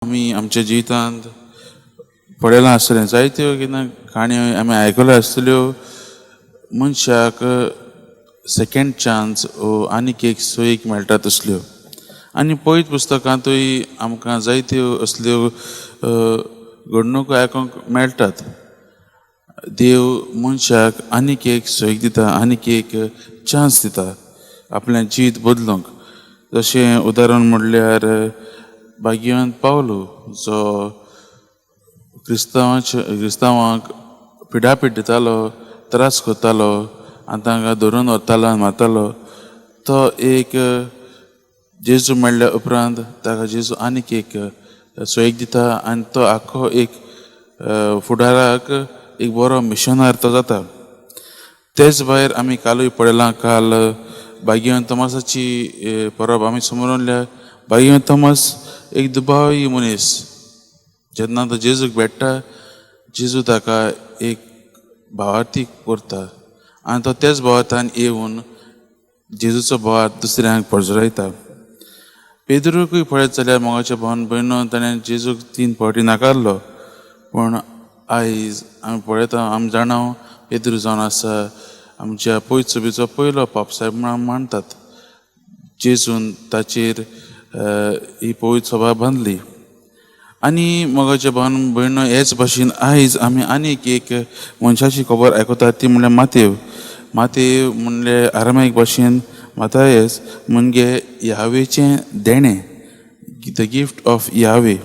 आमी आमच्या जिवितांत पळयलां आसतलें जायत्यो केन्ना काणयो आमी आयकल्यो आसतल्यो मनशाक सेकेंड चान्स आनीक एक सोयीक मेळटा तसल्यो. आनी पयत पुस्तकांतूय आमकां जायत्यो असल्यो घडणुको आयकूंक मेळटात. देव मनशाक आनीक एक सोयीक दिता, आनीक एक चान्स दिता आपलें जिवीत बदलूंक. जशें उदाहरण म्हणल्यार भाग्यवान पावलो जो क्रिस्तांवांक पिडापीड दितालो, त्रास करतालो आनी तांकां धरून व्हरतालो आनी मारतालो. तो एक जेजू मेळ्ळ्या उपरांत ताका जेजू आनीक एक सोयीक दिता आनी तो आख्खो एक फुडाराक एक बरो मिशनर तो जाता. तेच भायर आमी कालूय पळयलां, काल भाग्यवान तोमासाची परब आमी समोर हाडल्या. भाग्यवान तोमास एक दुबावी मनीस. जेन्ना तो जेजूक भेट्टा, जेजू ताका एक भावार्थी करता आनी तो तेच भावार्थान येवन जेजूचो भावार्थ दुसऱ्यांक पजरयता. पेद्रूकूय पळयत जाल्यार मोगाच्या भावन भयणो ताणें जेजूक 3 फावटी नाकारलो. पूण आयज आमी पळयता, आमी जाणाव पेद्रू जावन आसा आमच्या पयत सुबेचो पयलो पापसाहेब म्हणून मानतात. जेजून ताचेर ही पवित्र सभा बांदली. आनी मोगाच्या भावन भयणो, हेच भाशेन आयज आमी आनीक एक मनशाची खबर आयकतात, ती म्हणल्यार मातेव म्हणल्यार आरामायक भाशेन मातायस म्हणजे यावेचें देणें, द गिफ्ट ऑफ यावे.